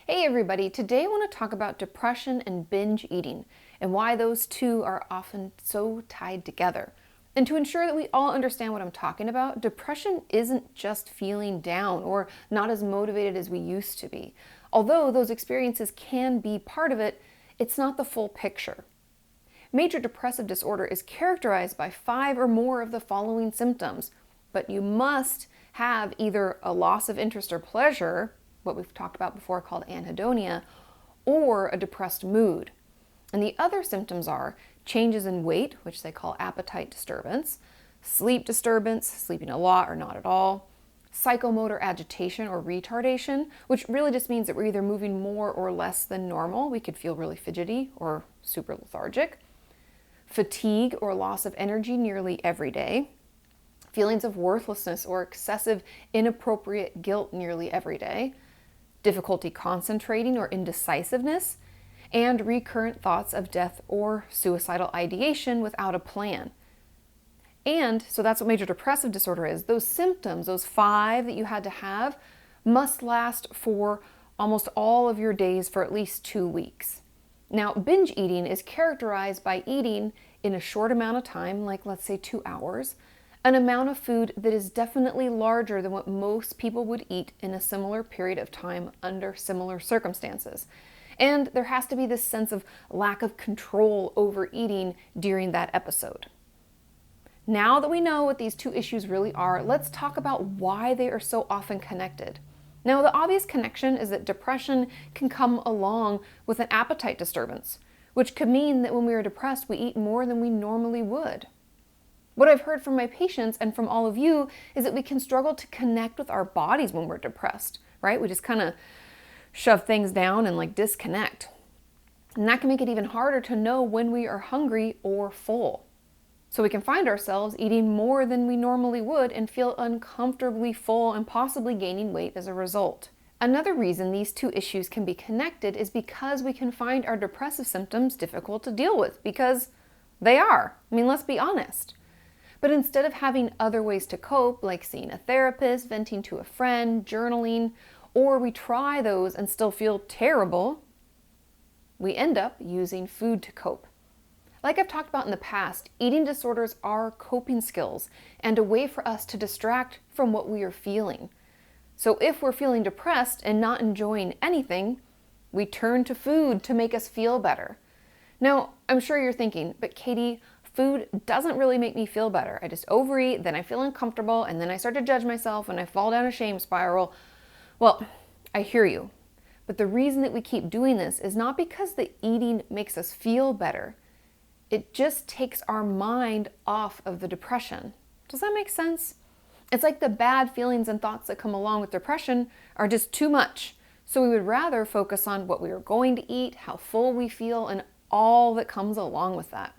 Hey everybody, today I want to talk about depression and binge eating and why those two are often so tied together. And to ensure that we all understand what I'm talking about, depression isn't just feeling down or not as motivated as we used to be. Although those experiences can be part of it, it's not the full picture. Major depressive disorder is characterized by 5 or more of the following symptoms, but you must have either a loss of interest or pleasure, what we've talked about before called anhedonia, or a depressed mood. And the other symptoms are changes in weight, which they call appetite disturbance, sleep disturbance, sleeping a lot or not at all, psychomotor agitation or retardation, which really just means that we're either moving more or less than normal. We could feel really fidgety or super lethargic, fatigue or loss of energy nearly every day, feelings of worthlessness or excessive inappropriate guilt nearly every day, difficulty concentrating or indecisiveness, and recurrent thoughts of death or suicidal ideation without a plan. And so that's what major depressive disorder is. Those symptoms, those 5 that you had to have, must last for almost all of your days for at least 2 weeks. Now, binge eating is characterized by eating in a short amount of time, like let's say 2 hours, an amount of food that is definitely larger than what most people would eat in a similar period of time under similar circumstances. And there has to be this sense of lack of control over eating during that episode. Now that we know what these two issues really are, let's talk about why they are so often connected. Now, the obvious connection is that depression can come along with an appetite disturbance, which could mean that when we are depressed, we eat more than we normally would. What I've heard from my patients and from all of you is that we can struggle to connect with our bodies when we're depressed, right? We just kind of shove things down and disconnect. And that can make it even harder to know when we are hungry or full. So we can find ourselves eating more than we normally would and feel uncomfortably full and possibly gaining weight as a result. Another reason these two issues can be connected is because we can find our depressive symptoms difficult to deal with, because they are. I mean, let's be honest. But instead of having other ways to cope, like seeing a therapist, venting to a friend, journaling, or we try those and still feel terrible, we end up using food to cope. Like I've talked about in the past, eating disorders are coping skills and a way for us to distract from what we are feeling. So if we're feeling depressed and not enjoying anything, we turn to food to make us feel better. Now, I'm sure you're thinking, but Kati, food doesn't really make me feel better. I just overeat, then I feel uncomfortable, and then I start to judge myself and I fall down a shame spiral. Well, I hear you. But the reason that we keep doing this is not because the eating makes us feel better. It just takes our mind off of the depression. Does that make sense? It's like the bad feelings and thoughts that come along with depression are just too much. So we would rather focus on what we are going to eat, how full we feel, and all that comes along with that.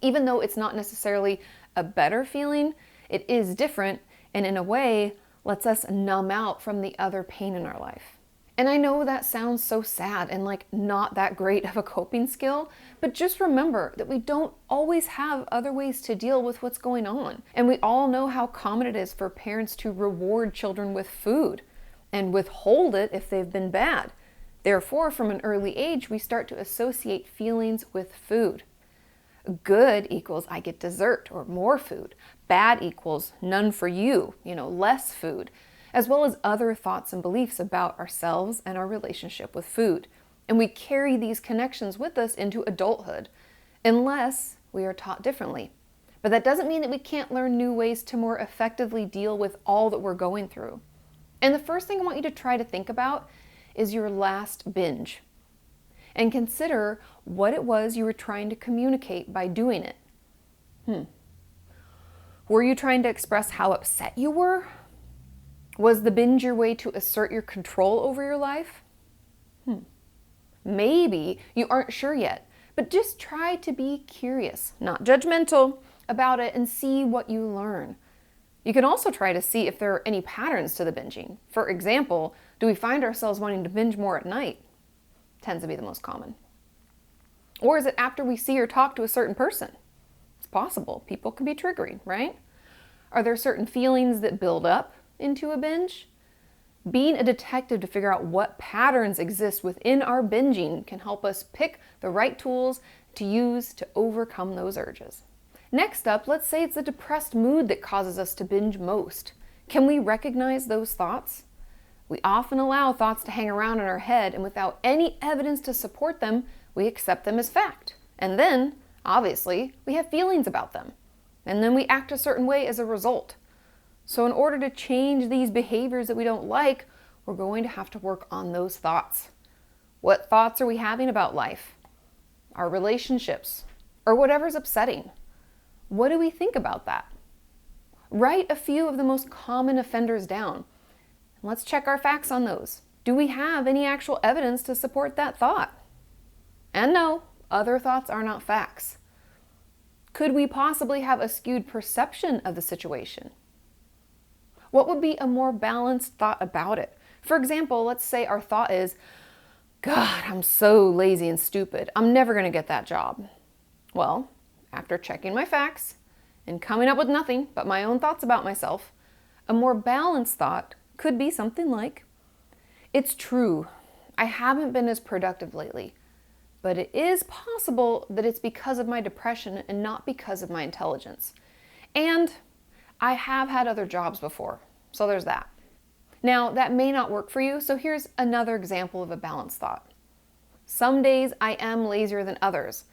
Even though it's not necessarily a better feeling, it is different and in a way lets us numb out from the other pain in our life. And I know that sounds so sad and not that great of a coping skill, but just remember that we don't always have other ways to deal with what's going on. And we all know how common it is for parents to reward children with food and withhold it if they've been bad. Therefore, from an early age, we start to associate feelings with food. Good equals I get dessert or more food. Bad equals none for you, less food, as well as other thoughts and beliefs about ourselves and our relationship with food. And we carry these connections with us into adulthood, unless we are taught differently. But that doesn't mean that we can't learn new ways to more effectively deal with all that we're going through. And the first thing I want you to try to think about is your last binge. And consider what it was you were trying to communicate by doing it. Were you trying to express how upset you were? Was the binge your way to assert your control over your life? Maybe you aren't sure yet, but just try to be curious, not judgmental, about it and see what you learn. You can also try to see if there are any patterns to the binging. For example, do we find ourselves wanting to binge more at night? Tends to be the most common. Or is it after we see or talk to a certain person? It's possible. People can be triggering, right? Are there certain feelings that build up into a binge? Being a detective to figure out what patterns exist within our binging can help us pick the right tools to use to overcome those urges. Next up, let's say it's a depressed mood that causes us to binge most. Can we recognize those thoughts? We often allow thoughts to hang around in our head, and without any evidence to support them, we accept them as fact. And then, obviously, we have feelings about them. And then we act a certain way as a result. So in order to change these behaviors that we don't like, we're going to have to work on those thoughts. What thoughts are we having about life, our relationships, or whatever's upsetting? What do we think about that? Write a few of the most common offenders down. Let's check our facts on those. Do we have any actual evidence to support that thought? And no, other thoughts are not facts. Could we possibly have a skewed perception of the situation? What would be a more balanced thought about it? For example, let's say our thought is, God, I'm so lazy and stupid. I'm never going to get that job. Well, after checking my facts and coming up with nothing but my own thoughts about myself, a more balanced thought could be something like, it's true, I haven't been as productive lately, but it is possible that it's because of my depression and not because of my intelligence. And I have had other jobs before, so there's that. Now, that may not work for you, so here's another example of a balanced thought. Some days I am lazier than others,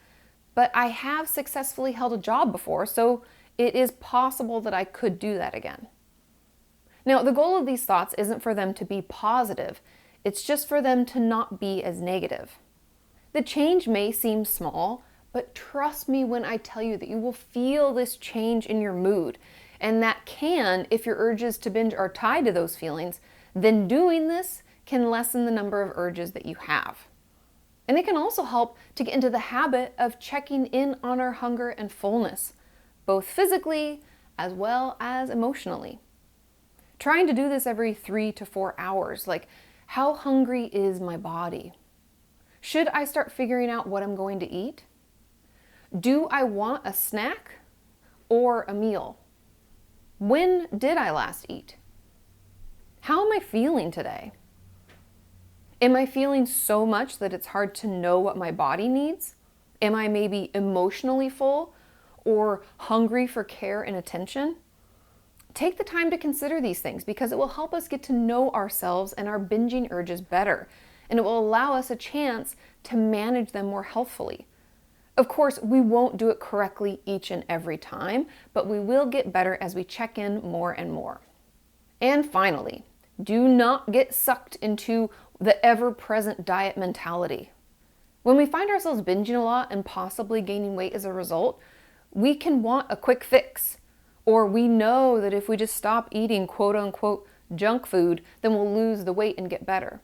but I have successfully held a job before, so it is possible that I could do that again. Now, the goal of these thoughts isn't for them to be positive, it's just for them to not be as negative. The change may seem small, but trust me when I tell you that you will feel this change in your mood. And that can, if your urges to binge are tied to those feelings, then doing this can lessen the number of urges that you have. And it can also help to get into the habit of checking in on our hunger and fullness, both physically as well as emotionally. Trying to do this every 3 to 4 hours, like how hungry is my body? Should I start figuring out what I'm going to eat? Do I want a snack or a meal? When did I last eat? How am I feeling today? Am I feeling so much that it's hard to know what my body needs? Am I maybe emotionally full or hungry for care and attention? Take the time to consider these things because it will help us get to know ourselves and our binging urges better, and it will allow us a chance to manage them more healthfully. Of course, we won't do it correctly each and every time, but we will get better as we check in more and more. And finally, do not get sucked into the ever-present diet mentality. When we find ourselves binging a lot and possibly gaining weight as a result, we can want a quick fix. Or we know that if we just stop eating quote-unquote junk food, then we'll lose the weight and get better.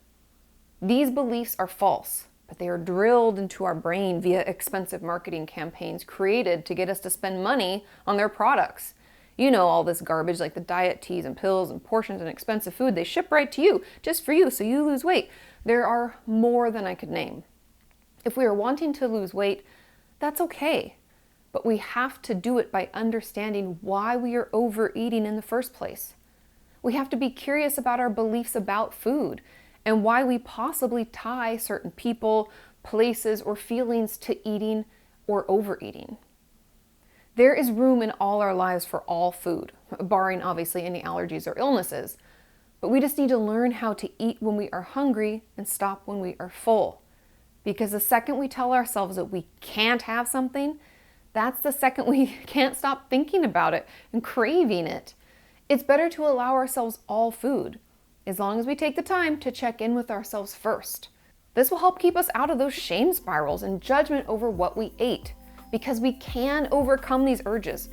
These beliefs are false, but they are drilled into our brain via expensive marketing campaigns created to get us to spend money on their products. You know, all this garbage like the diet teas and pills and portions and expensive food they ship right to you, just for you, so you lose weight. There are more than I could name. If we are wanting to lose weight, that's okay. But we have to do it by understanding why we are overeating in the first place. We have to be curious about our beliefs about food and why we possibly tie certain people, places, or feelings to eating or overeating. There is room in all our lives for all food, barring obviously any allergies or illnesses, but we just need to learn how to eat when we are hungry and stop when we are full. Because the second we tell ourselves that we can't have something, that's the second we can't stop thinking about it and craving it. It's better to allow ourselves all food, as long as we take the time to check in with ourselves first. This will help keep us out of those shame spirals and judgment over what we ate, because we can overcome these urges,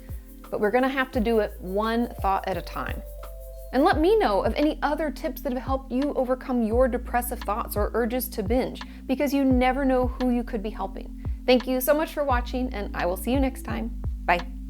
but we're gonna have to do it one thought at a time. And let me know of any other tips that have helped you overcome your depressive thoughts or urges to binge, because you never know who you could be helping. Thank you so much for watching, and I will see you next time. Bye.